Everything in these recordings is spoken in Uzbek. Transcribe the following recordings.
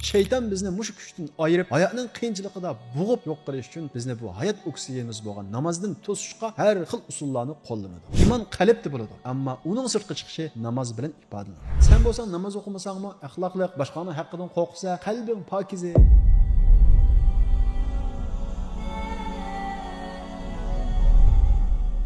Şeytan bizni mush kuchdan ayirib, hayotning qiyinchiligida bo'g'ib yo'q qilish uchun bizni bu hayot oksigenimiz bo'lgan namozdan to'sishga har xil usullarni qo'llanadi. Iymon qalbda bo'ladi, ammo uning sirtqa chiqishi namoz bilan ifodalanadi. Sen bo'lsang namoz o'qimasangmi, axloqli, boshqaning haqqidan qo'rqsa, qalbing pokiza.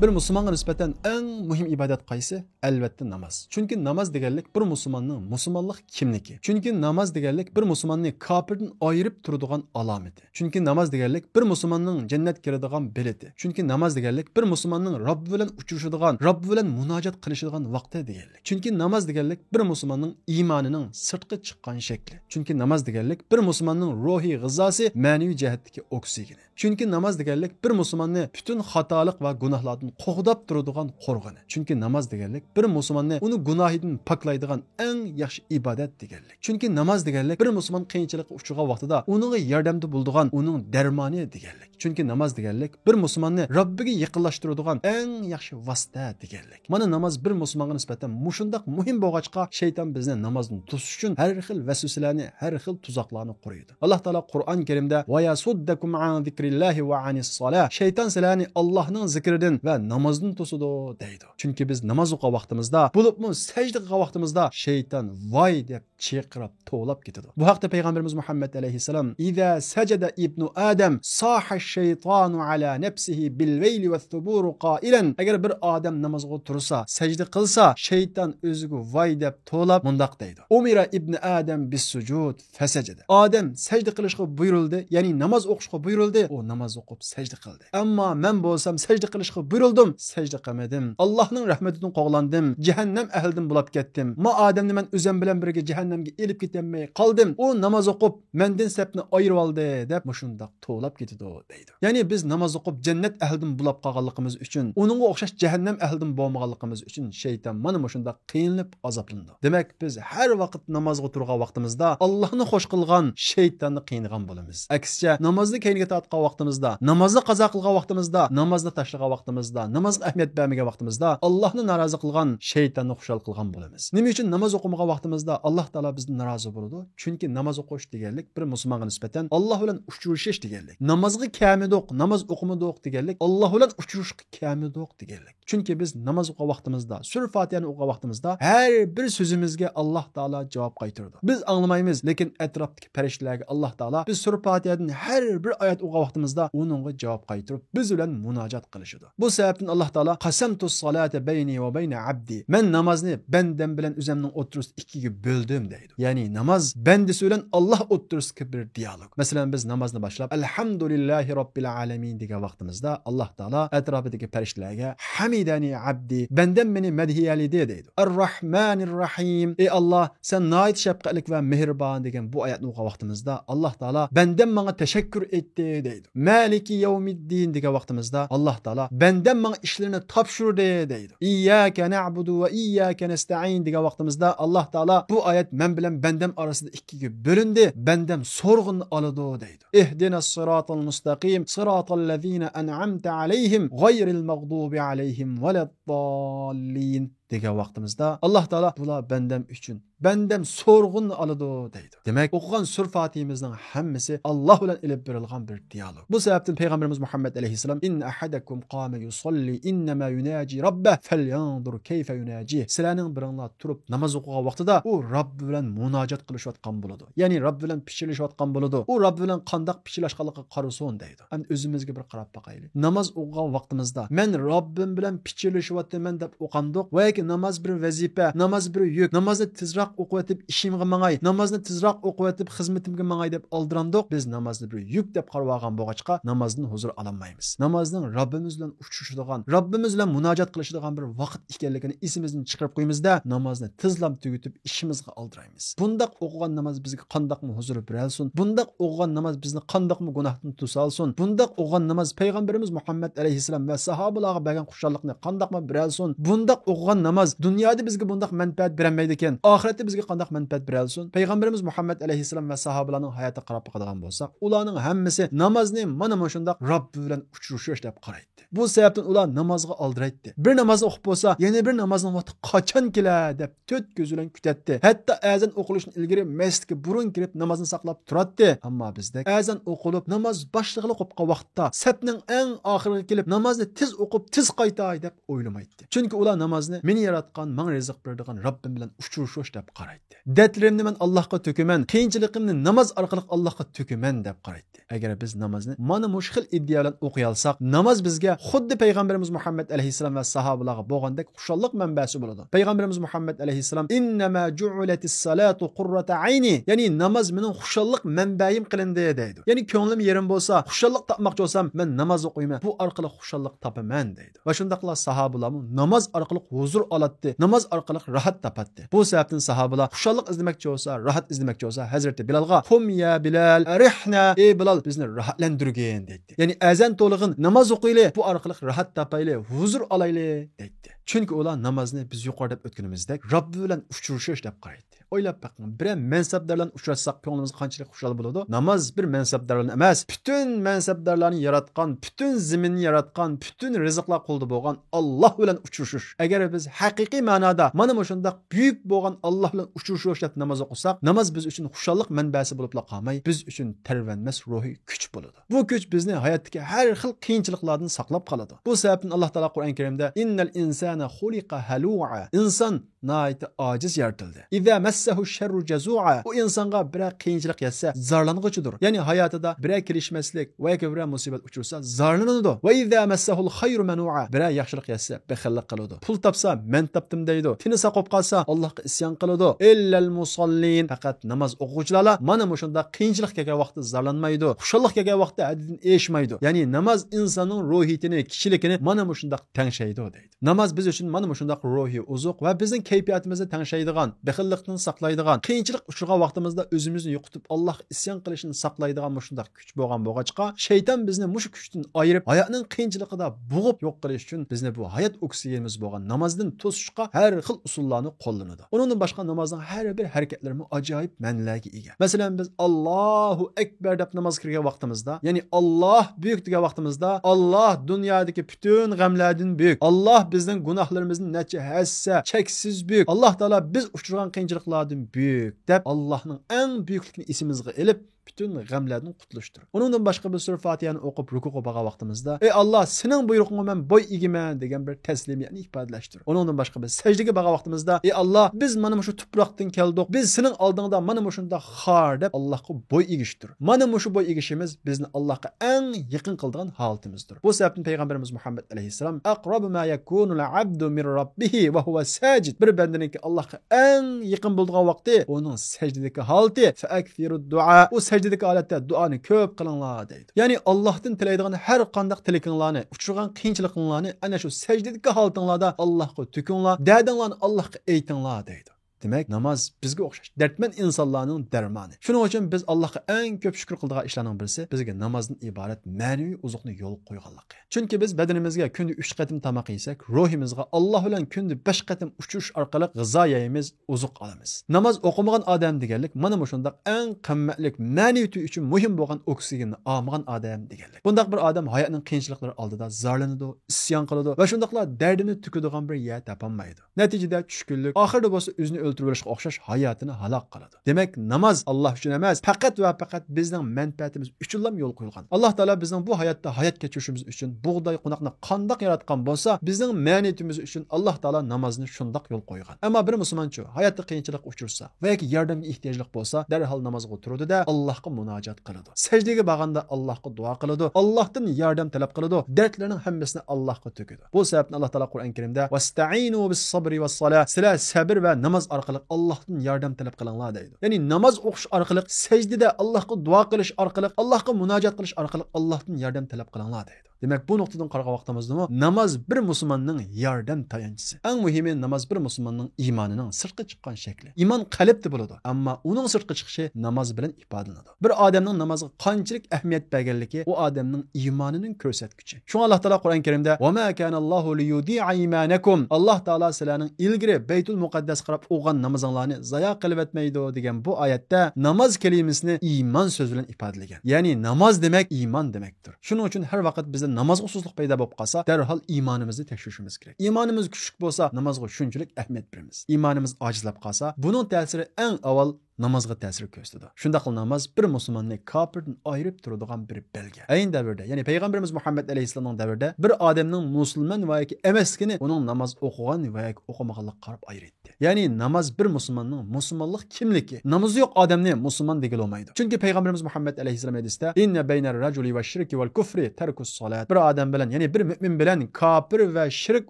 Bir musulmonga nisbatan eng muhim ibodat qaysi? Albatta namoz. Chunki namoz deganlik bir musulmonning musulmonlik kimligi. Chunki namoz deganlik bir musulmonni kofirdan ayirib turadigan alomati. Chunki namoz deganlik bir musulmonning jannatga kiradigan bileti. Chunki namoz deganlik bir musulmonning Robbi bilan uchrashadigan, Robbi bilan munojat qilishadigan vaqti deganlik. Chunki namoz deganlik bir musulmonning iymonining sirtqa chiqqan shakli. Chunki namoz deganlik bir musulmonning ruhiy g'izosi, ma'naviy jihatdagi oksigeni. Chunki namoz deganlik bir musulmonni butun xatolik va gunohlardan qo'g'dab turadigan qo'rg'oni. Chunki namoz deganlik bir musulmonni uni gunohidan poklaydigan eng yaxshi ibodat deganlik. Chunki namoz deganlik bir musulmon qiyinchilikqa uchragan vaqtida uningga yordamda bo'ladigan uning darmoni deganlik. Chunki namoz deganlik bir musulmonni Robbiga yaqinlashtiradigan eng yaxshi vosita deganlik. Mana namoz bir musulmonga nisbatan mushundaq muhim bo'lg'achqa shayton bizni namozdan to'sish uchun har xil vasvasalarni, har xil tuzoqlarni quruydi. Alloh taolo Qur'on Karimda va yasuddakum an zikrillahi va anis solah. Shayton sizlarni Allohning zikridan va namozdan to'sidi deydi. Chunki biz namoz o'qigan vaqtimizda, bo'libmi sajda qilgan vaqtimizda shayton voy deb chaqirib to'lab ketadi. Bu haqda payg'ambarimiz Muhammad alayhisalom "Iza sajada ibnu Adam saha shaytonu ala nafsihi bil vayli va thubur qailan." Agar bir odam namozga tursa, sajda qilsa, shayton o'ziga voy deb to'lab mundaq deydi. Umira ibn Adam bis sujud fasajada. Odam sajda qilishga buyurildi, ya'ni namoz o'qishga buyurildi, u namoz o'qib sajda qildi. Ammo men bo'lsam sajda qilishga buyurildim, sajda qilmadim. Allohning rahmatidan qo'g'landim, jahannam ahlidan bo'lib ketdim. Ma odamni men o'zim bilan birga jahannamga elib ketmay qoldim. U namoz o'qib mendan sapni ayirib oldi deb mushundaq to'lab ketdi deydi. Ya'ni biz namoz o'qib jannat ahlidan bo'lib qolganligimiz uchun, uningga o'xshash jahannam ahlidan bo'lmaganligimiz uchun shayton mana mushundaq qiynalib azoblandi. Demak, biz har vaqt namozga turgan vaqtimizda Allohni xush qilgan shaytonni qiynagan bo'lamiz. Aksicha namozni keyinga tortgan vaqtimizda, namozni qazo qilgan vaqtimizda, namozni tashlagan vaqtimizda, namozga ahamiyat bermagan vaqtimizda Allohni norozi qilgan shaytonni xushal qilgan bo'lamiz. Nima uchun namoz o'qimagan vaqtimizda Alloh taolo bizdan norozi bo'ladi? Chunki namoz o'qish deganlik bir musulmonga nisbatan Alloh bilan uchrashish deganlik. Namozga kamidoq, namoz o'qimadoq deganlik Alloh bilan uchrashishga kamidoq deganlik. Chunki biz namoz o'qigan vaqtimizda, sura Fatihani o'qigan vaqtimizda har bir so'zimizga Alloh taolo javob qaytaradi. Biz anglamaymiz, lekin atrofdagi farishtalarga Alloh taolo biz sura Fatihadan har bir oyat o'qigan vaqtimizda uningga javob qaytarib, biz bilan munojat qilishadi. Bu sababdan Alloh taolo qasamtus salata bayni va bayna abdi. Men namozni bandam bilan o'zimning o'rtasida ikkiga bo'ldim deydi. Ya'ni namoz bandasi bilan Alloh o'rtasida bir dialog. Masalan, biz namozni boshlab alhamdulillahi robbil alamin degan vaqtimizda Alloh taolo atrofidagi farishtalarga hamidani abdi, bandam meni madhiyalidi deydi. Ar-Rahmanir Rahim. Ey Alloh, sen nihoyat shafqatli va mehribon degan bu oyatni o'qigan vaqtimizda Alloh taolo bandam menga tashakkur etdi deydi. Maliki yawmiddin degan vaqtimizda Alloh taolo bandam menga ishlarini topshirdi deydi. İyyaka na'budu va iyyaka nasta'in degan vaqtimizda Alloh taolo bu oyat men bilan bandam orasida ikkiga bo'lindi, bandam so'rg'inni oladi deydi. Ihdinas siratal mustaqim, siratal ladzina an'amta alayhim, g'ayril mag'dubi alayhim valaddallin degan vaqtimizda Alloh taolo bular bandam uchun, bandam so'rg'inni oladi deydi. Demak, o'qigan sur Fatihimizning hammasi Alloh bilan ilib berilgan bir dialog. Bu sababdan payg'ambarimiz Muhammad alayhisalom in ahadakum qama yusalli innama yunaji rabbah falyanzur kayfa yunaji. Sizlarning biringlar turib namoz o'qigan vaqtida u Robbi bilan munojat qilishayotgan bo'ladi. Ya'ni Robbi bilan pichirlashayotgan bo'ladi. U Robbi bilan qandoq pichirlashganligini qarasin deydi. Endi o'zimizga bir qarab boqaylik. Namoz o'qigan vaqtimizda men Robbim bilan pichirlashyapman deb o'qandiq va namoz bir vazifa, namoz bir yuk, namozni tezroq o'qib o'tib ishimga mangay, namozni tezroq o'qib o'tib xizmatimga mangay deb oldirandiq. Biz namozni bir yuk deb qarab olgan bo'lg'achqa namozdan huzur ololmaymiz. Namozning Robbimiz bilan uchrashadigan, Robbimiz bilan munojat qilishadigan bir vaqt ekanligini esimizdan chiqarib qo'ymizda, namozni tezlam tugutib ishimizga oldiraymiz. Bundaq o'qigan namoz bizga qandoqmi huzur beralsin? Bundaq o'qigan namoz bizni qandoqmi gunohdan tusalsin? Bundaq o'qigan namoz payg'ambarimiz Muhammad alayhisalom va sahobalarga bergan xushallikni qandoqmi beralsin? Bundaq o'qigan namoz dunyoda bizga bundaq manfaat bermaydi ekan, oxiratda hayotda bizga qanday manfaat beralsin? Payg'ambarimiz Muhammad alayhissalom va sahobalarning hayotga qarab qolgan bo'lsak, ularning hammasi namozni mana shunday Robbi bilan uchrashish deb qaraydi. Bu sababdan ular namozga oldiraydi. Bir namozni o'qib bo'lsa, yana bir namozning vaqti qachon kelar deb to'rt ko'z bilan kutatdi. Hatto azon o'qilishdan ilgari masjidga burun kirib namozni saqlab turadi. Ammo bizda azon o'qilib namoz boshlig'ini qo'ygan vaqtda safning eng oxiriga kelib namozni tez o'qib tez qaytay deb o'ylamaydi. Chunki ular namozni meni yaratgan, menga rizq beradigan Robbim bilan uchrashish deb qaraydi. Datlarimni men Allohga to'kaman, qiyinchiligimni namoz orqali Allohga to'kaman deb qaraydi. Agar biz namozni mana shu xil iddia bilan o'qiy olsak, namoz bizga xuddi payg'ambarimiz Muhammad alayhissalom va sahobalarga bo'lgandek xushallik manbasi bo'ladi. Payg'ambarimiz Muhammad alayhissalom innama ju'ulatis salatu qurrata ayni, ya'ni namoz mening xushallik manbayim qilindi deydi. Ya'ni ko'nglim yerim bo'lsa, xushallik topmoqchi bo'lsam, men namoz o'qiyman. Bu orqali xushallik topaman deydi. Va shundaqla sahobalar namoz orqali huzur oladi, namoz orqali rahat topadi. Bu sababdan sahobalar xushallik izlamoqchi bo'lsa, rahat izlamoqchi bo'lsa, Hazrati Bilalga "Qum ya Bilal, arihna", ey Bilal bizni rahatlantirgin deydi. Ya'ni azan to'lig'in namoz o'qiyli, bu orqali rahat topayli, huzur olayli deydi. Chunki ular namozni biz yuqorida o'tganimizdek Robbi bilan uchrashish deb qaraydi. O'ylab baqing, bir mansabdorlar uchratsak ko'nglimiz qanchalik xushal bo'ladi? Namoz bir mansabdorlar emas, butun mansabdorlarni yaratgan, butun zaminni yaratgan, butun rizqlar qo'lda bo'lgan Alloh bilan uchrashish. Agar biz haqiqiy ma'noda mana shunday buyuk bo'lgan Alloh bilan uchrashish deb namoz o'qisak, namoz biz uchun xushallik manbasi bo'lib qolmay, biz uchun tarvanmas ruhiy kuch bo'ladi. Bu kuch bizni hayotdagi har xil qiyinchiliklardan saqlab qoladi. Bu sababdan Alloh taolo Qur'on Karimda innal insana xuliqa halu'a, inson nayt ojiz yaratildi. İza massahu sharru jazua, u insonga bir qiyinchilik yetsa zarlang'uchidir. Ya'ni hayotida bir kelishmaslik va bir musibat uchursa zarlanadi. Va iza massahu khayru manua, bir yaxshilik yetsa baxillik qiladi. Pul topsa men topdim deydi. Tini saqib qolsa Allohga isyon qiladi. Illal musallin, faqat namoz o'quvchilar mana shunda qiyinchilik kelgan vaqtda zarlanmaydi. Xushallik kelgan vaqtda haddan eshmaydi. Ya'ni namoz insonning ruhiyatini, kishiligini mana shunda tangshaydi deydi. Namoz biz uchun mana shunda ruhiy uzuq va bizning kayfiyatimizni tangshaydigan, baxillikni saqlaydigan, qiyinchilik uchragan vaqtimizda o'zimizni yo'qotib Alloh isyon qilishni saqlaydigan shunday kuch bo'lgan bo'lg'achqa, shayton bizni mush kuchdan ayirib, hayotning qiyinchiligida bo'g'ib yo'q qilish uchun bizni bu hayot oksigenimiz bo'lgan namozdan to'sishga har xil usullarni qo'llanadi. Undan boshqa namozning har bir harakatlarimi ajoyib ma'nolarga ega. Masalan, biz Allohu akbar deb namoz qilgan vaqtimizda, ya'ni Alloh buyuk degan vaqtimizda, Alloh dunyodagi butun g'amlardan buyuk. Alloh bizning gunohlarimizni necha hassa cheksiz buyuk. Alloh taolo biz uchragan qiyinchiliklardan buyuk deb Allohning eng buyukligini esimizga elib bütün g'amlardan qutulishdir. Undan boshqa bir sura Fatihani o'qib rukuga bo'lgan vaqtimizda, ey Alloh, sening buyrug'ingga men bo'y egiman degan bir taslimiyatni ifodalashdir. Undan boshqa bir sajdaga bo'lgan vaqtimizda, ey Alloh, biz mana shu tuproqdan keldik, biz sening oldingda mana shunda xor deb Allohga bo'y egishdir. Mana shu bo'y egishimiz bizni Allohga eng yaqin qiladigan holatimizdir. Bu sababdan payg'ambarimiz Muhammad alayhisalom aqrabu ma yakunu al-abdu min rabbih va huwa sajid, bir bandaniki Allohga eng yaqin bo'lgan vaqti uning sajdadagi holati fa akthiru du'a, sajdadagi holatda duoni ko'p qilinglar deydi. Ya'ni Allohdan tilaydigan har qanday tilakinglarni, uchirgan qiyinchiliklarni ana shu sajdadagi holatinglarda Allohga to'kinglar, dadinglarni Allohga aytinglar deydi. Demek namoz bizga o'xshash dardmand insonlarning darmoni. Shuning uchun biz Allohga eng ko'p shukr qiladigan ishlarning birisi bizga namozdan iborat ma'naviy uzuqni yo'l qo'yganligi. Chunki biz badanimizga kunda 3 qatim tamoq yesak, ruhimizga Alloh bilan kunda 5 qatim uchish orqali g'izo yeymiz, uzuq olamiz. Namoz o'qimagan odam deganlik mana shunday eng qimmatlik ma'naviyati uchun muhim bo'lgan oksigenni olmagan odam deganlik. Bundaq bir odam hayotning qiyinchiliklari oldida zorlanadi, isyon qiladi va shundaqla dardini tukadigan bir yer topolmaydi. Natijada tushkunlik, oxirida bo'lsa o'zini o'ltirib o'xshash hayotini halok qiladi. Demak, namoz Alloh uchun emas, faqat va faqat bizning manfaatimiz uchun yo'l qo'yilgan. Alloh taolo bizning bu hayotda hayot kechirishimiz uchun bug'doy qo'noqni qandoq yaratgan bo'lsa, bizning ma'naviyatimiz uchun Alloh taolo namozni shundoq yo'l qo'ygan. Ammo bir musulmonchi hayotda qiyinchilik uchursa va yoki yordamga ehtiyojli bo'lsa, darhol namozga turadi-da Allohga munojat qiladi. Sajdaga borganda Allohga duo qiladi, Allohdan yordam talab qiladi, dardlarning hammasini Allohga to'kadi. Bu sababdan Alloh taolo Qur'on Karimda "Vasta'inu bis-sabri was-salah", sizlar sabr va namoz orqali Allohdan yordam talab qilinglar deydi. Ya'ni namoz o'qish orqali, sajdada Allohga duo qilish orqali, Allohga munojat qilish orqali Allohdan yordam talab qilinglar deydi. Demek bu noktadan qaragan vaqtimizda namoz bir musulmonning yordam tayanchisi. Eng muhimi namoz bir musulmonning iymonining sirtqa chiqqan shakli. Iymon qalbda bo'ladi, ammo uning sirtqa chiqishi namoz bilan ifodalanadi. Bir odamning namozga qanchalik ahamiyat berganligi u odamning iymonining ko'rsatkichi. Shunga Alloh taolo Qur'on Karimda "Va ma kana Allohu liyudi'a iymanakum" Alloh taolo sizlarning ilgari Baytul Muqaddas qarab o'qigan namozinglarni zayo qilib etmaydi degan bu oyatda namoz kalimasini iymon so'zi bilan ifodalagan. Ya'ni namoz demak iymon demakdir. Shuning uchun har vaqt bizda namoz xususlik paydo bo'lib qolsa, darhol iymonimizni tekshirishimiz kerak. Iymonimiz kuchli bo'lsa, namozga shunchalik ahamiyat beramiz. Iymonimiz ojizlab qolsa, buning ta'siri eng avval namozga ta'sir ko'rsatadi. Shundaq namoz bir musulmonni kofirdan ayirib turadigan bir belgi. Ayni davrda, ya'ni payg'ambarimiz Muhammad alayhisolamning davrida bir odamning musulmon va yoki emasligini uning namoz o'qigan va yoki o'qimaganlik qarab ayirdi. Ya'ni namoz bir musulmonning musulmonlik kimligi. Namozi yo'q odamni musulmon degil olmaydi. Chunki payg'ambarimiz Muhammad alayhisolam hadisda "Inna baynar rajuli va shirki val kufri tarkus salat." Bir odam bilan, ya'ni bir mu'min bilan kofir va shirk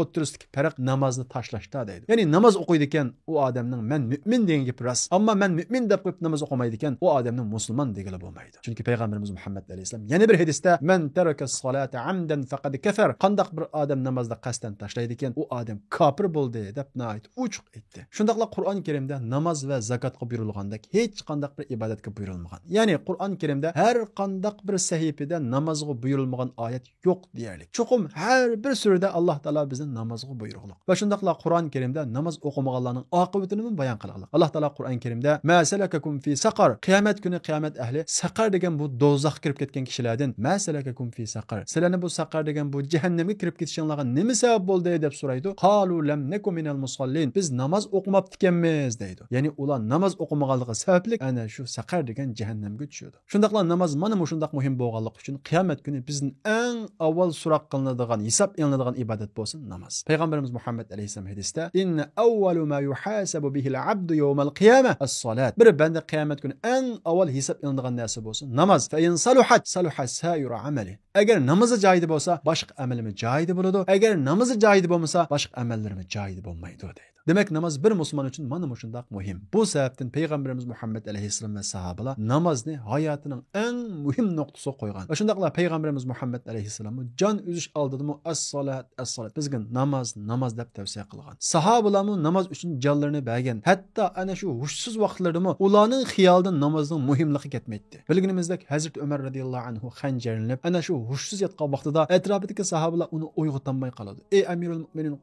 o'rtasidagi farq namozni tashlashda deydi. Ya'ni namoz o'qiydi ekan, u odamning men mu'min degan gapi rost. Ammo men mu'min deb qo'yib namoz o'qimaydi ekan, u odamning musulmon degili bo'lmaydi. Chunki payg'ambarimiz Muhammad alayhisolam yana bir hadisda "Man taraka as-salata amdan faqad kafar." Qandaq bir odam namozni qasddan tashlaydi ekan, u odam kofir bo'ldi deb nayt uchuq aytdi. Shundaqla Qur'on Karimda namoz va zakotga buyurilgandek hech qanday bir ibodatga buyurilmagan. Ya'ni Qur'on Karimda har qanday bir sahifada namozga buyurilmagan oyat yo'q deyarlik. Cho'qim har bir surada Alloh taolo bizni namozga buyurgan. Va shundaqla Qur'on Karimda namoz o'qimaganlarning oqibatini bayon qilgan. Alloh taolo Qur'on Karimda "Ma salakakum fi saqar." Qiyomat kuni qiyomat ahli saqar degan bu do'zaxga kirib ketgan kishilardan "Ma salakakum fi saqar." Sizlarni bu saqar degan bu jahannamga kirib ketishinglarga nima sabab bo'ldi deb so'raydi. "Qalu lam nakum minal musallin." Biz namoz o'qimabdi ekanmiz deydi. Ya'ni ular namoz o'qimaganligi sababli ana shu saqar degan jahannamga tushadi. Shundaqla namoz mana shundaq muhim bo'lganligi uchun qiyomat kuni bizning eng avval so'roq qilinadigan, hisob qilinadigan ibodat bo'lsin namoz. Payg'ambarimiz Muhammad alayhisolam hadisda "Inna awwalu ma yuhasabu bihi al-'abdu yawmal qiyamah as-salat." Bir banda qiyomat kuni eng avval hisob qilinadigan narsa bo'lsin namoz. Fa in saluhat saluha sa'iru amali. Agar namozi joyida bo'lsa, boshqa amalimiz joyida bo'ladi. Agar namozi joyida bo'lmasa, boshqa amallarimiz joyida bo'lmaydi deydi. Demek namaz bir musulmon uchun mana shundoq muhim. Bu sababdan payg'ambarimiz Muhammad alayhisolam va sahobalar namozni hayotining eng muhim nuqtasiga qo'ygan. Va shundaqla payg'ambarimiz Muhammad alayhisolam jon uzish oldida as-salat as-salat bizga namoz deb tavsiya qilgan. Sahobalar namoz uchun jonlarini bergan. Hatto ana shu hushsiz vaqtlarda ularning xiyolidan namozning muhimligi ketmaydi. Bilginimizdek Hazrat Umar radhiyallohu anhu xanjarlanib ana shu hushsiz yotgan vaqtida atrofidagi sahobalar uni uyg'otolmay qoladi. "Ey Amirul Mu'minin,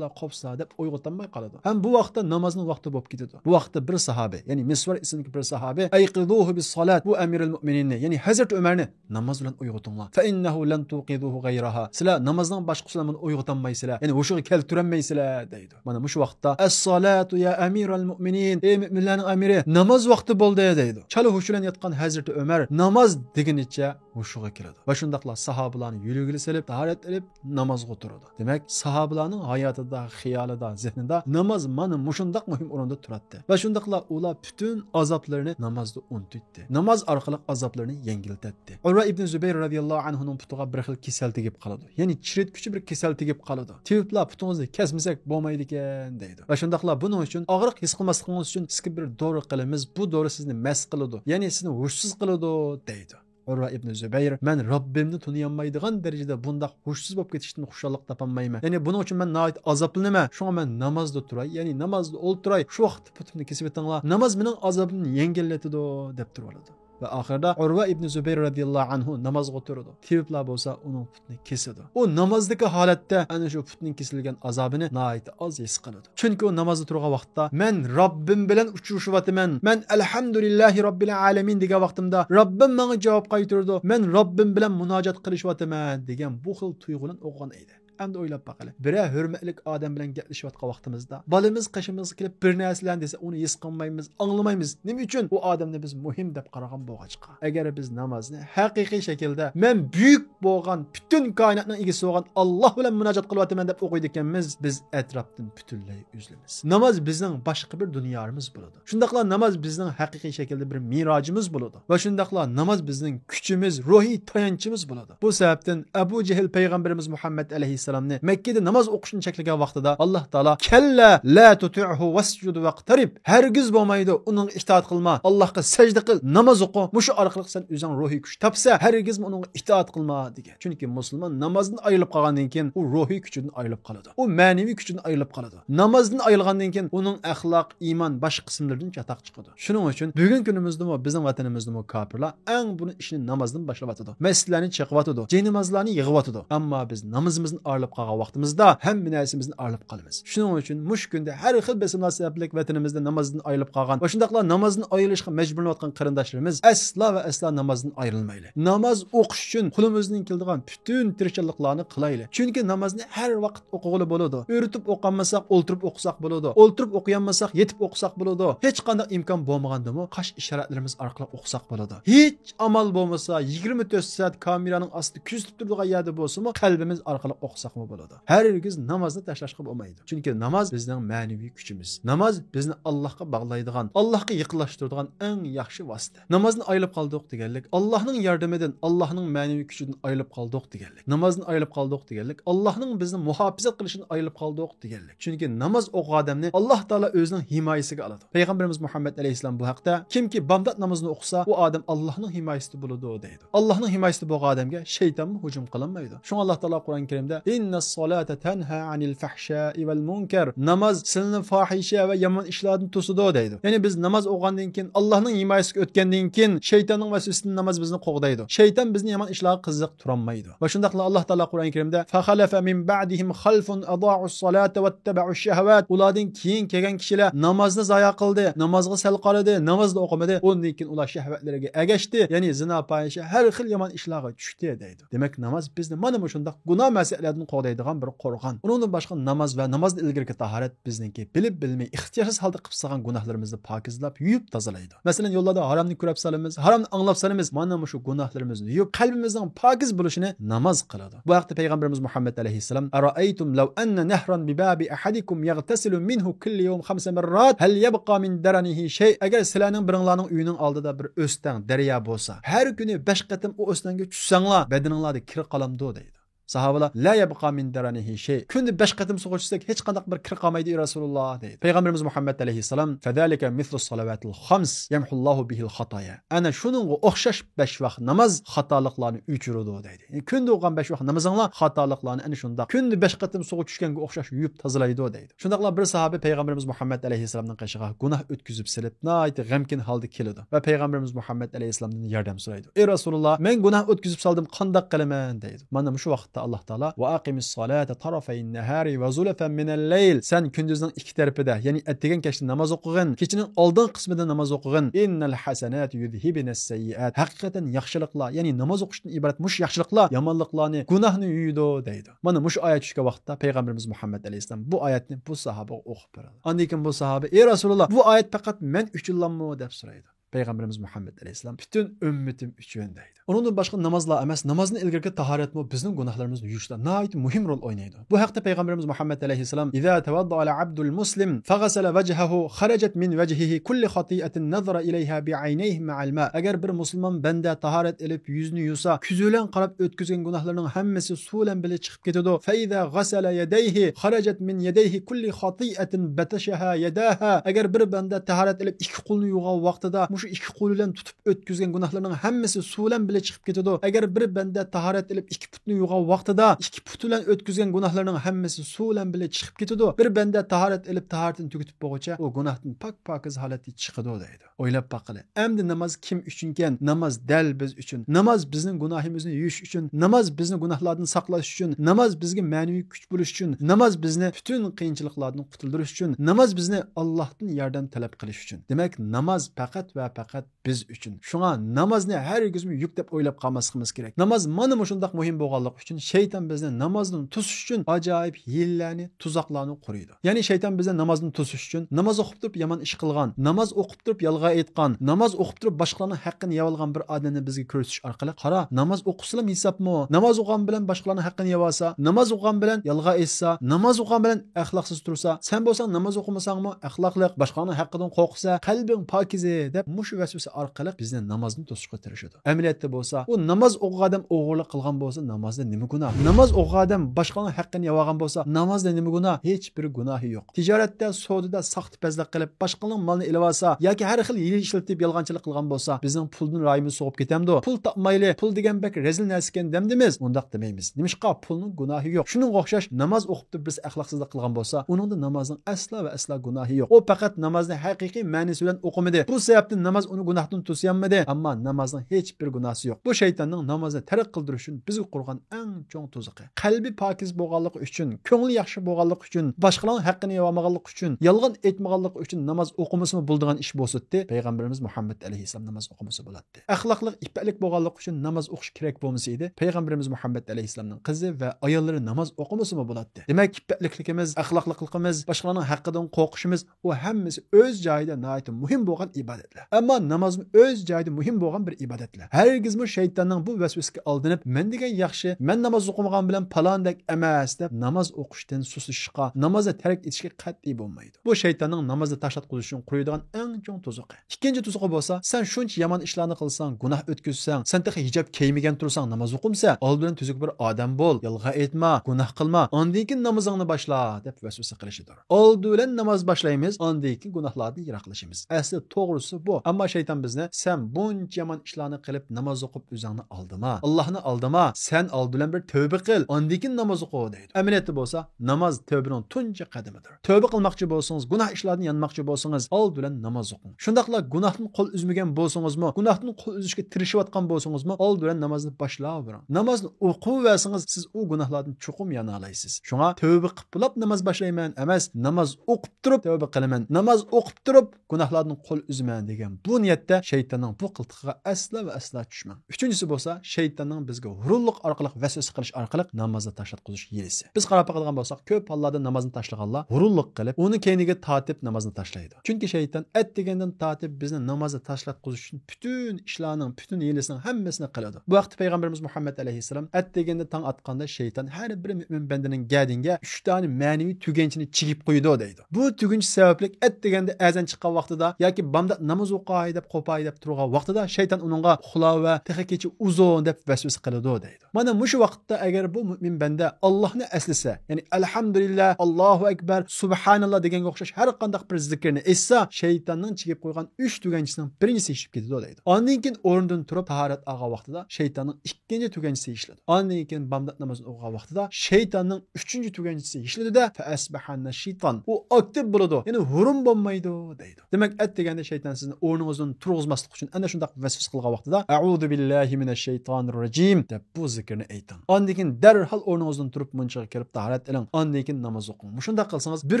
qopsla deb uyg'otolmay qoladi. Hem bu vaqtda namazning vaqti bo'lib ketadi. Bu vaqtda bir sahabe, ya'ni Misvar ismli bir sahabe ayqiduhu bis salat, bu Amirul Mu'mininni, ya'ni Hazrat Umarni namoz bilan uyg'otinglar. Fa innahu lan tuqiduhu ghayraha. Sizlar namozdan boshqasini uyg'otolmaysizlar. Ya'ni o'shiga keltirolmaysizlar deydi. Mana bu vaqtda as-salatu ya Amirul Mu'minin, ey mu'minlarning amiri, namoz vaqti bo'ldi deydi. Chala hush bilan yotgan Hazrat Umar namoz degunicha hushiga kiradi. Va shundaqla sahobalarni yuragini silib, tahorat qilib namozga o'tiradi. Demak, sahobalarning hayotida, xiyolida, zehnida namoz mana mushundaq muhim o'rinda turadi. Va shundaqla ular bütün azoblarini namozda unutdi. Namoz orqali azoblarni yengiltatdi. Urva ibn Zubayr radhiyallohu anhuning putiga bir xil kasal tegib qoladi. Ya'ni chiritkuchi bir kasal tegib qoladi. Teviblar putingizni kesmasak bo'lmaydi ekan deydi. Va shundaqla buning uchun og'riq his qilmasligingiz uchun sizga bir dori qilamiz. Bu dori sizni mast qiladi. Ya'ni sizni hushsiz qiladi deydi. Urva ibn Zubayr, "Men Robbimni tuniyanmaydigan darajada bundaq hushsiz bo'lib ketishdan xushallik topolmayman. Ya'ni buning uchun men nəhayət azoblanaman. Shunga men namozda turay, ya'ni namozda o'ltiray. Shu vaqtda putimni kesib etinglar. Namoz mening azobimni yengillatadi" deb turadi. Ve ahirda Urva ibn Zubayr radhiyallohu anhu namozga o'tirdi. Teviblar bo'lsa uning putini kesadi. U namozdagi holatda ana shu putning kesilgan azobini nəhayət az his qiladi. Chunki u namozda turgan vaqtda men Robbim bilan uchrashyapman. Men alhamdulillahi robbil alamin degan vaqtimda Robbim menga javob qaytardi. Men Robbim bilan munojat qilishyapman degan bu xil tuyg'udan o'qigan edi. Endi o'ylab baqali. Biri hurmatlik odam bilan gaplashayotgan vaqtimizda balimiz qishimizga kelib bir narsalarni desa uni his qilmaymiz, anglamaymiz. Nima uchun? U odamni biz muhim deb qaragan bo'lg'achqa. Agar biz namozni haqiqiy shaklda men buyuk bo'lgan, butun koinotning egasi bo'lgan Alloh bilan munojat qilyapman deb o'qiydi ekanmiz, biz atrofdan butunlay uzilamiz. Namoz bizning boshqa bir dunyomiz bo'ladi. Shundaqla namoz bizning haqiqiy shaklda bir mirojimiz bo'ladi. Va shundaqla namoz bizning kuchimiz, ruhiy tayanchimiz bo'ladi. Bu sababdan Abu Jahl payg'ambarimiz Muhammad alayhi alayhissalomni Makkada namoz o'qishni cheklagan vaqtida Alloh taolo kalla la tuti'hu wasjud waqtarib, hargiz bo'lmaydi uning itoat qilma, Allohga sajda qil, namoz o'qi, mushu orqali sen o'zing ruhiy kuch topsa hargiz uning itoat qilma degan. Chunki musulmon namozdan ayrilib qolgandan keyin u ruhiy kuchidan ayrilib qoladi, u ma'naviy kuchidan ayrilib qoladi. Namozdan ayrilgandan keyin uning axloq, iymon boshqa qismlaridan chatoq chiqadi. Shuning uchun bugun kunimizda bizning vatanimizda kofirlar eng buni ishni namozdan boshlab atadi, masjidlarni chiqib atadi, namozlarni yig'ib atadi. Ammo biz namozimizdan ayrilib qolgan vaqtimizda hamma narsamizdan ayrilib qolamiz. Shuning uchun mush kunda har xil besimlar sababli vatanimizda namozdan ayrilib qolgan va shundaqla namozdan ayrilishga majburlanayotgan qarindoshlarimiz asla va asla namozdan ayrilmayli. Namoz o'qish uchun qo'limizdan keladigan bütün tirishchiliklarni qilayli. Chunki namozni har vaqt o'qig'ili bo'ladi. O'rtib o'qolmasak, o'ltirib o'qisak bo'ladi. O'ltirib o'qiyanmasak, yetib o'qisak bo'ladi. Hech qanday imkon bo'lmagandimi, qash ishoratlarimiz orqali o'qisak bo'ladi. Hech amal bo'lmasa 24 soat kameraning ostida kuzatib turadigan yerda bo'lsa-mu, qalbimiz orqali o'qisaqmi bo'ladi. Hargiz namozni tashlashga bo'lmaydi. Chunki namoz bizning ma'naviy kuchimiz. Namoz bizni Allohga bog'laydigan, Allohga yaqinlashtiradigan eng yaxshi vosita. Namozni ayilib qoldik deganlik, Allohning yordamidan, Allohning ma'naviy kuchidan ayilib qoldik deganlik. Namozni ayilib qoldik deganlik, Allohning bizni muhofazat qilishidan ayilib qoldik deganlik. Chunki namoz o'qigan odamni Alloh taolo o'zining himoyasiga oladi. Payg'ambarimiz Muhammad alayhisalom bu haqda kimki bomdod namozini o'qisa, u odam Allohning himoyasida bo'ladi deydi. Allohning himoyasida bo'lgan odamga shayton hujum qilinmaydi. Shunga Alloh taolo Qur'on Karimda innas solata tanha anil fahsha'i val munkar, namoz sizni fohisha va yomon ishlardan to'sidi deydi. Ya'ni biz namoz o'qigandan keyin Allohning himoyasiga o'tgandan keyin shaytonning vasvasasidan namoz bizni qo'g'daydi. Shayton bizni yomon ishlarga qiziq turolmaydi. Va shundaqla Alloh taolo Qur'on Karimda fa khalafa min ba'dihim khalfun adaa'us solata wattaba'ush shahawat, ulardan keyin kelgan kishilar namozni zoya qildi, namozga sal qaradi, namozni o'qimadi, undan keyin ular shahvatlariga agashdi, ya'ni zina, fohisha, har xil yomon ishlarga tushdi deydi. Demak namoz bizni mana shunday gunoh masalalardan qo'g'daydigan bir qo'rg'on. Undan boshqa namoz va namozdan ilgari tahorat bizniki bilib bilmay ixtiyorsiz holda qilib solgan gunohlarimizni pokizlab, yuvib tozalaydi. Masalan, yo'llarda haromni ko'rib solamiz, haromni anglab solamiz, mana shu gunohlarimizni yuvib qalbimizning pokiz bo'lishini namoz qiladi. Bu haqda payg'ambarimiz Muhammad alayhisalom ara'aytum law anna nahran bi babi ahadikum yaghtasilu minhu kulli yawm 5 marrat hal yabqa min daranihi shay, agar sizlarning biringlarning uyining oldida bir o'stan daryo bo'lsa, har kuni 5 qatim o o'stanga tushsanglar badaninglarda kir qolamdi deydi. Sahabalar la yabqa min daranihi shay, kunda 5 qatim suv ichsak hech qanday bir kir qolmaydi Rasululloh deydi. Payg'ambarimiz Muhammad alayhisalom fazalika mithlu salavatil khams yamhullohu bihil xatoya, ana shuningga o'xshash 5 vaqt namoz xatoliklarni o'chiradi deydi. Yani kunda o'qigan 5 vaqt namozinglar xatoliklarni ana shunda kunda 5 qatim suv tushganga o'xshash yuvib tozalaydi deydi. Shundaqla bir sahabi payg'ambarimiz Muhammad alayhisalomning qishig'a gunoh o'tkazib silib, nayt g'amkin holda keladi va payg'ambarimiz Muhammad alayhisalomdan yordam so'raydi. Ey Rasululloh, men gunoh o'tkazib soldim, qanday qilaman deydi. Mana shu vaqt Allah Taala va aqimis solata tarafayn nahari va zulfan min al-layl, sen kunduzning ikki tarafida, ya'ni atdigan kechda namoz o'qigin, kechining oldin qismida namoz o'qigin. Innal hasanat yudhibunas sayyiat, haqiqatan yaxshiliklar, ya'ni namoz o'qishdan iborat mush yaxshiliklar yomonliklarni, gunohni yuydi deydi. Mana mush oyat tushgan vaqtda payg'ambarimiz Muhammad alayhisalom bu oyatni bu sahobaga o'qib beradi. Ondan keyin bu sahoba ey Rasululloh, bu oyat faqat men uchunlanmi deb so'raydi. Payg'ambarimiz Muhammad alayhisalom bütün ümmetim uchun deydi. Ondan boshqa namozlar emas, namozni ilgari tahoratmi bizning gunohlarimizni yuvishda nihoyat muhim rol o'ynaydi. Bu haqda payg'ambarimiz Muhammad alayhisalom iza tawadda al-abdul muslim faghasala wajhahu kharajat min wajhihi kulli khati'atin nazara ilayha bi'aynayhi ma'al ma, agar bir musulmon banda tahorat elib yuzini yusa, ko'zilan qarab o'tkazgan gunohlarining hammasi suv bilan birga chiqib ketadi. Fa iza ghasala yadayhi kharajat min yadayhi kulli khati'atin batashaha yadaha, agar bir banda tahorat elib ikki qo'lini yuvgan vaqtida shu ikki qo'l bilan tutib o'tkazgan gunohlarining hammasi suv bilan birga chiqib ketadi. Agar bir banda tahorat elib ikki putni yuvgan vaqtida ikki put bilan o'tkazgan gunohlarining hammasi suv bilan birga chiqib ketadi. Bir banda tahorat elib tahoratini tugatib bo'lguncha u gunohdan pokiz holatga chiqadi deydi. O'ylab baqili. Endi namoz kim uchun ekan? Namoz dal biz uchun. Namoz bizning gunohimizni yuvish uchun, namoz bizni gunohlardan saqlash uchun, namoz bizga ma'naviy kuch bo'lish uchun, namoz bizni bütün qiyinchiliklardan qutuldirish uchun, namoz bizni Allohdan yordam talab qilish uchun. Demak, namoz faqat va faqat biz uchun. Shunga namozni hargiz yuk deb o'ylab qolmasligimiz kerak. Namoz mana shunday muhim bo'lganligi uchun shayton bizni namozdan to'sish uchun ajoyib hiylalarni, tuzoqlarni quriydi. Ya'ni shayton bizni namozdan to'sish uchun namoz o'qib turib yomon ish qilgan, namoz o'qib turib yolg'on aytgan, namoz o'qib turib boshqalarning haqqini yeb olgan bir odamni bizga ko'rsatish orqali, qara, namoz o'qisam hisobmi? Namoz o'qigan bilan boshqalarning haqqini yeb olsa, namoz o'qigan bilan yolg'on aytsa, namoz o'qigan bilan axloqsiz tursa, sen bo'lsang namoz o'qimasangmi axloqliq, boshqalarning haqqidan qo'rqsa, qalbing pokiza deb mush vasvasa orqali bizni namozni to'sishga tirishadi. Amaliyotda bo'lsa, u namoz o'qigan odam o'g'irlik qilgan bo'lsa, namozda nima gunoh? Namoz o'qigan odam boshqaning haqqini yevagan bo'lsa, namozda nima gunoh? Hech bir gunohi yo'q. Tijoratda, savdoda saxtipazlik qilib, boshqaning molini ilib olsa yoki har xil hiyla ishlatib yolg'onchilik qilgan bo'lsa, bizning puldan rayimiz so'g'ib ketamdi. Pul topmayli, pul degan bak rezil narsa ekan demdimiz. Undaq demaymiz. Nimishqa pulning gunohi yo'q. Shuning o'xshash namoz o'qib biz axloqsizlik qilgan bo'lsa, uningda namozning aslo va aslo gunohi yo'q. U faqat namozni haqiqiy ma'nosi bilan o'qimadi. Bu sababdan namoz uni gunohdan to'sayolmadi, ammo namozning hech bir gunohi yo'q. Bu shaytonning namozni tark qildirish uchun bizga qurgan eng cho'ng tuzuqi. Qalbi pokiz bo'lganligi uchun, ko'ngli yaxshi bo'lganligi uchun, boshqalarning haqqini yeyolmaganligi uchun, yolg'on aytmaganligi uchun namoz o'qimasmi bo'ldigan ish bo'lsatdi. Payg'ambarimiz Muhammad alayhisalom namoz o'qimasa bo'ladi. Axloqli ipalik bo'lganligi uchun namoz o'qish kerak bo'lmasa edi. Payg'ambarimiz Muhammad alayhisalomning qizi va ayollari namoz o'qimasmi bo'ladi. Demak, ipaklikligimiz, axloqliligimiz, boshqalarning haqqidan qo'rqishimiz u hammasi o'z joyida nihoyat muhim bo'lgan ibodatlar. Ammo namoz o'z joyida muhim bo'lgan bir ibodatlar. Hargizmi shaytonning bu vasvasiga aldanib, men degan yaxshi, men namoz o'qimagan bilan palondek emas deb namoz o'qishdan susishga, namozni tark etishga qat'iy bo'lmaydi. Bu shaytonning namozni tashlatqizish uchun qo'yadigan eng chong tuzuqi. Ikkinchi tuzuqi bo'lsa, sen shuncha yomon ishlarni qilsang, gunoh o'tkazsang, sen taxi hijob kiymagan tursang, namoz o'qimsa, oldin tuzuk bir odam bo'l, yolg'on aytma, gunoh qilma, ondan keyin namozingni boshla deb vasvasa qilishidir. Oldin namoz boshlaymiz, ondan keyin gunohlardan yiroqlashamiz. Asli to'g'risi bu. Ammo shayton bizni sen buncha yomon ishlarni qilib namoz o'qib o'zingni aldama, Allohni aldama, sen oldin bir tövbe qil, ondan keyin namoz o'qi deydi. Amaliyotda bo'lsa, namoz tövbening tunji qadamidir. Tövbe qilmoqchi bo'lsangiz, gunoh ishlardan yanmoqchi bo'lsangiz, oldin namoz o'qing. Shundaqla gunohdan qo'l uzmagan bo'lsangizmi, gunohdan qo'l uzishga tirishayotgan bo'lsangizmi, oldin namozni boshlayvering. Namozni o'qiversangiz, siz u gunohlardan chuqum yana olaysiz. Shunga tövbe qilib namoz boshlayman emas, namoz o'qib turib tövbe qilaman, namoz o'qib turib gunohlardan qo'l uzman degan bu niyatda shaytonning bu qiltig'iga asla va asla tushmang. Uchinchisi bo'lsa, shaytonning bizga hurullik orqali vasvasa qilish orqali namozni tashlatqizish yelisi. Biz qarab qolgan bo'lsak, ko'p hollarda namozni tashlaganlar hurullik qilib, uni keyniga tortib namozni tashlaydi. Chunki shayton at degandan tortib bizni namozni tashlatqizish uchun bütün ishlarning, bütün yelisining hammasini qiladi. Bu vaqtda payg'ambarimiz Muhammad alayhisalom at deganda tong atganda shayton har bir mo'min bandaning gadinga 3 dona ma'naviy tuganchini chigib qo'ydi deydi. Bu tugunch sababli at deganda azan chiqqan vaqtida yoki bamda namoz o'qay deb qo'pay deb turgan vaqtida shayton uningga uxla va texkechi uzun deb vasvasa qiladi deydi. Mana mushu vaqtda agar bu mo'min banda Allohni aslasa, ya'ni alhamdulillah, Allohu akbar, subhanalloh deganga o'xshash har qanday bir zikrni essa, shaytonning chigib qo'ygan 3 tuganchisining birinchisi ishib ketadi deydi. Ondan keyin o'rnidan turib tahorat olgan vaqtida shaytonning ikkinchi tuganchisi ishladi. Ondan keyin bamdat namoz o'qigan vaqtida shaytonning 3-chi tuganchisi ishladida fa asbahanna shayton. U aktiv bo'ladi, ya'ni hurum bo'lmaydi deydi. Demak, at deganda shayton sizni o'rningizdan turg'izmaslik uchun ana shunday vasvasa qilgan vaqtida a'udhu billahi minash shaytonir rojim deb bu zikrni ayting. Ondan keyin darhol o'rningizdan turib munchaga kirib tahorat qiling. Ondan keyin namoz o'qing. Shunda qilsangiz bir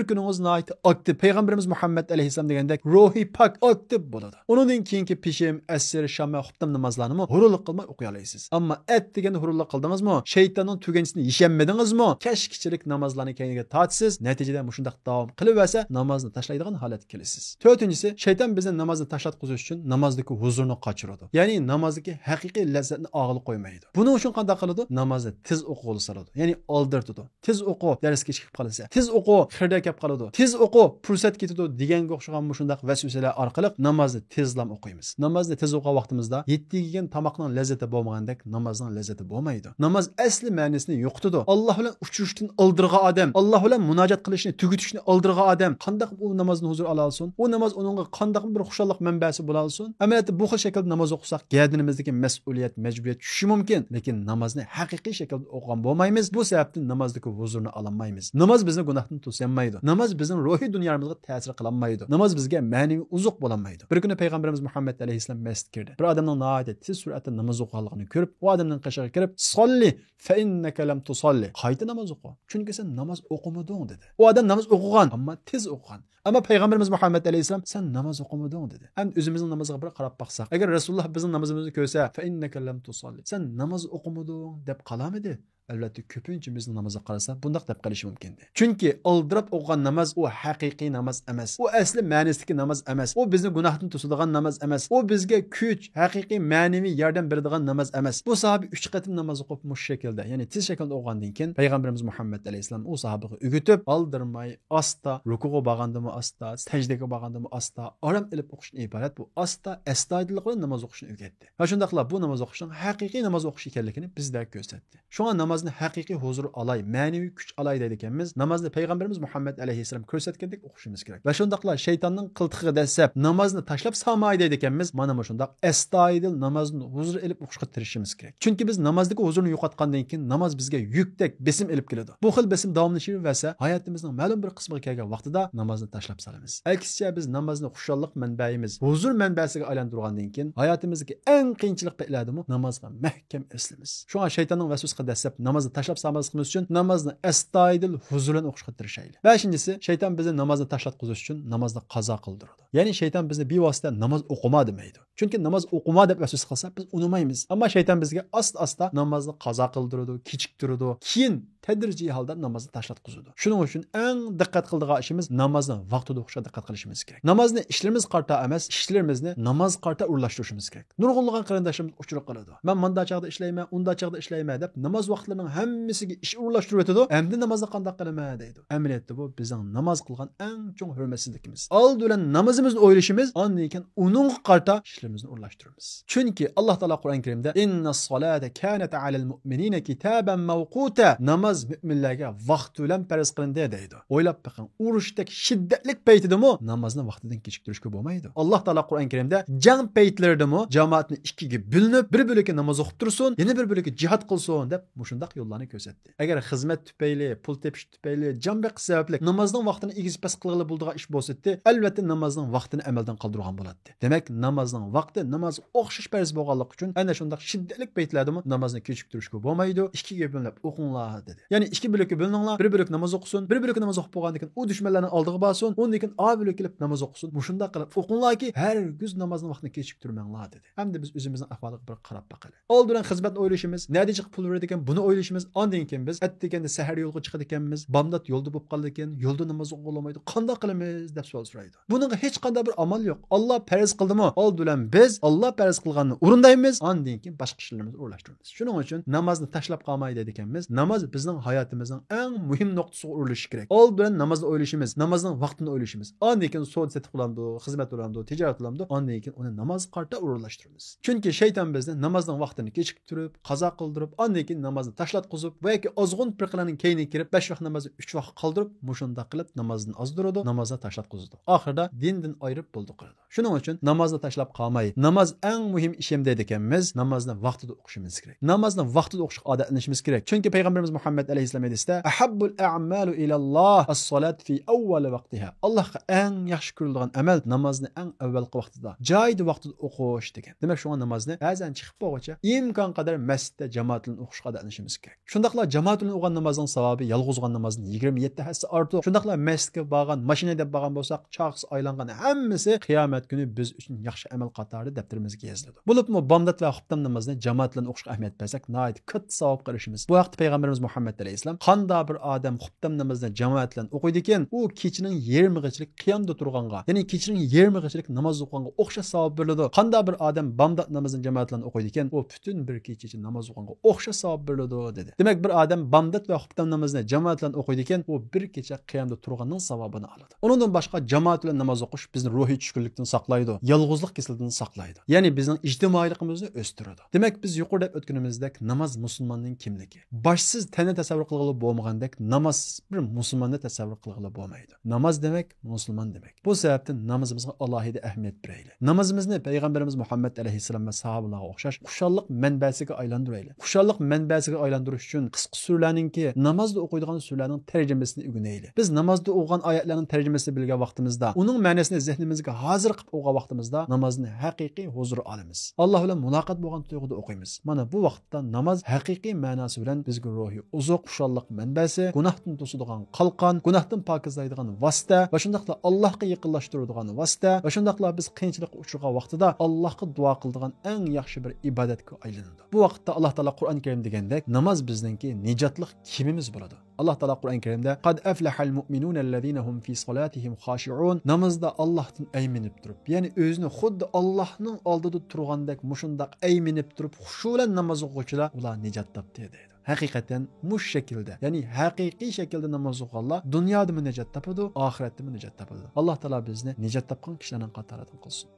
kuningiz nihoyat aktiv. Payg'ambarimiz Muhammad alayhisalom degandek ruhiy pak aktiv bo'ladi. Undan keyingi peshim, asr, sham va xuftam namozlarini hurullik qilmay o'qiy olasiz. Ammo at deganda hurullik qildingizmi, shaytonning tuganchisini yeshanmadingizmi, kashkichilik namozlarni keyniga tortisiz, natijada shunday davom qilaversa, namozni tashlaydigan holatga kelasiz. To'rtinchisi, shayton bizni namozni tashlatqizish uchun namozdagi huzurni qochiradi. Ya'ni namozdagi haqiqiy lazzatni og'il qo'ymaydi. Buning uchun qanday qiladi? Namozni tez o'qishga soladi. Ya'ni oldirtadi. Tez o'qi, darsga chiqib qolsa. Tez o'qi, xirda kelib qoladi. Tez o'qi, fursat ketadi deganga o'xshagan shunday vasvasalar orqali namozni tezlam o'qiymiz. Namozni tez o'qigan vaqtimizda yettigigan tomoqning lazzati bo'lmagandek namozning lazzati bo'lmaydi. Namoz asli ma'nosini yo'qotadi. Alloh bilan uchrashishdan oldirgan odam, Alloh bilan munojat qilishni, tugutishni oldirgan odam qanday u namozni huzur ola olsin? U namoz uningga qanday bir xushalik manbasi bo'la olsin? Amaliyotda bu xil shaklda namoz o'qisak, gadinimizdagi mas'uliyat, majburiyat tushishi mumkin, lekin namozni haqiqiy shaklda o'qigan bo'lmaymiz. Bu sababdan namozdagi huzurni olmaymiz. Namoz bizni gunohdan to'smaydi. Namoz bizning ruhiy dunyomizga ta'sir qilmaydi. Namoz bizga ma'naviy uzuq bo'lmaydi. Bir kuni payg'ambarimiz Muhammad alayhisalom masjidga kirdi. Bir odamning nihoyat tez sur'atda namoz o'qiganligini ko'rib, u odamning qashig'iga kirib, "Solli fa innaka lam tusolli." Qayta namoz o'qi. Chunki sen namoz o'qimading dedi. U odam namoz o'qigan, ammo tez o'qigan. Ammo payg'ambarimiz Muhammad alayhisalom sen namoz o'qimading dedi. Ham o'zimizning namozga bir qarab baqsak, agar Rasululloh bizning namozimizni ko'rsa, "Fa innaka lam tusolli." Sen namoz o'qimading deb qalamidi? albatta ko'pinchamizni namozga qarasa bundoq deb qilishi mumkin. Chunki oldirab o'qigan namoz u haqiqiy namoz emas. U asli ma'nosidagi namoz emas. U bizni gunohdan to'sadigan namoz emas. U bizga kuch, haqiqiy ma'naviy yordam beradigan namoz emas. Bu sahoba 3 qatim namoz o'qib mush shaklda, ya'ni tez shaklda o'qigandan keyin payg'ambarimiz Muhammad alayhisalom u sahobaga o'gitib, oldirmay, asta, rukuga borgandimi asta, sajdaga borgandimi asta, orom ilib o'qishdan iborat bu asta, astoydillik bilan namoz o'qishni o'rgatdi. Va shundaqla bu namoz o'qishning haqiqiy namoz o'qish ekanligini bizga ko'rsatdi. Shunga namozni haqiqiy huzur olay, ma'naviy kuch olay deydi ekanmiz. Namozni payg'ambarimiz Muhammad alayhisalom ko'rsatgandek o'qishimiz kerak. Va shundaqla shaytonning qiltig'iga dasab namozni tashlab salmay deydi ekanmiz. Mana shundaq astoydil namozni huzur ilib o'qishga tirishimiz kerak. Chunki biz namozdagi huzurni yo'qotgandan keyin namoz bizga yukdek besim ilib keladi. Bu xil besim davomlashaversa, hayotimizning ma'lum bir qismiga kelgan vaqtida namozni tashlab salamiz. Aksicha biz namozni xushallik manbayimiz, huzur manbasiga aylantirgandan keyin hayotimizga eng qiyinchilik paytladimi namozga mahkam eslamiz. Shunga shaytonning vasvasasiga dasab namozni tashlab salmasligimiz uchun namozni astoydil huzur bilan o'qishga tirishaylik. 5-inchisi, shayton bizni namozni tashlatqizish uchun namozni qazo qildiradi. Ya'ni shayton bizni bevosita namoz o'qima demaydi. Chunki namoz o'qima deb vasvasa qilsa biz unutmaymiz. Ammo shayton bizga asta namozni qazo qildiradi, kechiktiradi. Keyin tadrijiy holda namozni tashlatqizadi. Shuning uchun eng diqqat qiladigan ishimiz namozni vaqtida o'qishga diqqat qilishimiz kerak. Namozni ishlarimiz qarta emas, ishlarimizni namoz qarta o'rlashtirishimiz kerak. Nurg'unlagan qarindoshlarimiz uchrab qoladi. Men manda chaqda ishlayman, unda chaqda ishlayman deb namoz vaqtlarining hammasiga ish o'rlashtirib o'tadi. Endi namozni qanday qilaman deydi. Amaliyotda bu bizning namoz qilgan eng chong hurmatsizligimiz. Old bilan namozimizni o'ylashimiz, ondan keyin uning qarta ishlarimizni o'rlashtiramiz. Chunki Alloh taolo Qur'on Karimda innas-solata kanat 'alal mu'minina kitaban mawquta namoz müminlarga vaqt bilan farz qilindi deydi. O'ylab bakın, urushdagi shiddatli paytidami namozni vaqtidan kechiktirishga bo'lmaydi. Alloh taolo Qur'on Karimda jang paytlaridami jamoatni ikkiga bo'linib, bir bo'lakka namoz o'qib tursin, yana bir bo'lakka jihad qilsin deb mushundaq yo'llarni ko'rsatdi. Agar xizmat tufayli, pul tepish tufayli, jambaq sababli namozning vaqtini egiz pas qilg'ili bo'ldigan ish bo'lsa-da, albatta namozning vaqtini amaldan qoldirgan bo'ladi. Demak, namozning vaqti namoz o'xshash farz bo'lganligi uchun ana shundaq shiddatli paytlardami namozni kechiktirishga bo'lmaydi. Ikkiga bo'linib o'qinglar dedi. Yani iki bölükü bölününler, bir bölük namaz okusun, bir bölük namaz okup boğandan keyin o düşmanlarning oldiga borsin, ondan keyin A bölük kelib namaz okusun. Mushunda qilib o'qinglar ki her gün namazning vaqtini kechiktirmanglar dedi. Hamda biz o'zimizning ahvoliga bir qarab baqaylik. Old bilan xizmatni o'ylashimiz, nega chiqib pul beradi ekan, buni o'ylashimiz, ondan keyin biz atdeganda sahar yo'lga chiqadi ekanmiz, bomdod yo'lda bo'lib qoldi ekan, yo'lda namoz o'qilamaydi. Qanday qilamiz deb savol so'raydi. Buning hech qanday bir amal yo'q. Alloh farz qildimi? Old bilan biz Alloh farz qilganini o'rindaymiz, ondan keyin boshqa ishlarimizni o'rlashtiramiz. Shuning uchun namozni tashlab qolmaydi ekanmiz. Namoz bizning hayotimizning eng muhim nuqtasiga urilishi kerak. Old bilan namozni o'ylashimiz, namozning vaqtini o'ylashimiz. Ondan keyin so'z setib qilamdi, xizmat qilamdi, tijorat qilamdi, ondan keyin uni namoz qarta o'rlashtiramiz. Chunki shayton bizni namozning vaqtini kechiktirib, qazo qildirib, ondan keyin namozni tashlatqizib va yoki ozg'un firqalarning keyniga kirib 5 vaqt namozni 3 vaqt qoldirib, mushunda qilib namozni ozdiradi, namozni tashlatqizadi. Oxirida dindan ayirib bo'ldi qiladi. Shuning uchun namozni tashlab qolmay, namoz eng muhim ishim deydi ekanmiz, namozni vaqtida o'qishimiz kerak. Namozni vaqtida o'qishga odatlanishimiz kerak. Chunki payg'ambarimiz Muhammad alayhisalom hadisda ahabbul a'malu ilalloh as-salat fi awwal vaqtiha. Allohga eng yaxshi ko'rilgan amal namozni eng avvalgi vaqtida, joyida vaqtida o'qish degan. Demak, shunga namozni ba'zan chiqib bo'lguncha imkon qadar masjidda jamoat bilan o'qishga odatlanishimiz kerak. Shundaqla jamoat bilan o'qigan namozning savobi yolg'iz o'qigan namozning 27 hassa ortiq. Shundaqla masjidga borgan, mashinada borgan bo'lsak, chaqs aylangan hammasi qiyomat kuni biz uchun yaxshi amal qatori daftarimizga yoziladi. Bo'libmi bomdod va xutbam namozni jamoat bilan o'qishga ahamiyat bersak, nihoyat katta savob qilishimiz. Bu vaqtda payg'ambarimiz Muhammad alayhisalom qanday bir odam xutbam namozni jamoat bilan o'qiydi ekan, u kechining 20gachilik qiyomda turganga, ya'ni kechining 20gachilik namoz o'qiganga o'xshash savob beriladi. Qanday bir odam bomdod namozini jamoat bilan o'qiydi ekan, u butun bir kecha namoz o'qiganga o'xshash savob beriladi dedi. Demak, bir odam bomdod va xutbam namozini jamoat bilan o'qiydi ekan, u bir kecha qiyomda turganning savobini oladi. Undan boshqa jamoat bilan namoz o'qish bizni ruhiy tushkunlikdan saqlaydi, yolg'izlik kasalligidan saqlaydi. Ya'ni bizning ijtimoiyligimizni o'stiradi. Demak, biz yuqorida o'tganimizdek namoz musulmonning kimligi. Boshsiz tana tasavvur qilg'ili bo'lmagandek namoz bir musulmonni tasavvur qilg'ili bo'lmaydi. Namoz demak musulmon demak. Bu sababdan namozimizga alohida ahamiyat beraylik. Namozimizni payg'ambarimiz Muhammad alayhisalom va sahobalarga o'xshash xushallik manbasiga aylantiraylik. Xushallik manbasiga aylantirish uchun qisqa surlarningki namozda o'qiydigan surlarning tarjimasini o'rganaylik. Biz namozda o'qigan oyatlarning tarjimasini bilgan vaqtimizda, uning ma'nosini zehnimizga hozir qilib o'qigan vaqtimizda namozni haqiqiy huzur olamiz. Alloh bilan muloqot bo'lgan tuyg'uda o'qiymiz. Mana bu vaqtda namoz haqiqiy ma'nosi bilan bizga ruhiy uzuq, xushalliq manbasi, gunohdan to'sadigan qalqon, gunohdan pokizlaydigan vosita va shundaqla Allohga yaqinlashtiradigan vosita va shundaqla biz qiyinchilikqa uchragan vaqtida Allohga duo qiladigan eng yaxshi bir ibodatga aylanadi. Bu vaqtda Alloh taolo Qur'on Karim degandek, namoz bizningki nijotlik kimimiz bo'ladi. Alloh taolo Qur'on Karimda qad aflahal mu'minuna allazina hum fi solatihim xoshi'un, namozda Allohdan ayminib turib, ya'ni o'zini xuddi Allohning oldida turgandek mushundaq ayminib turib xushu bilan namoz o'quvchilar ular nijot topdi deydi. Haqiqatan mush shaklda, ya'ni haqiqiy shaklda namoz o'qiganlar dunyoda nijot topadi, oxiratda nijot topadi. Alloh taolo bizni nijot topgan kishilarning qatoridan qilsin.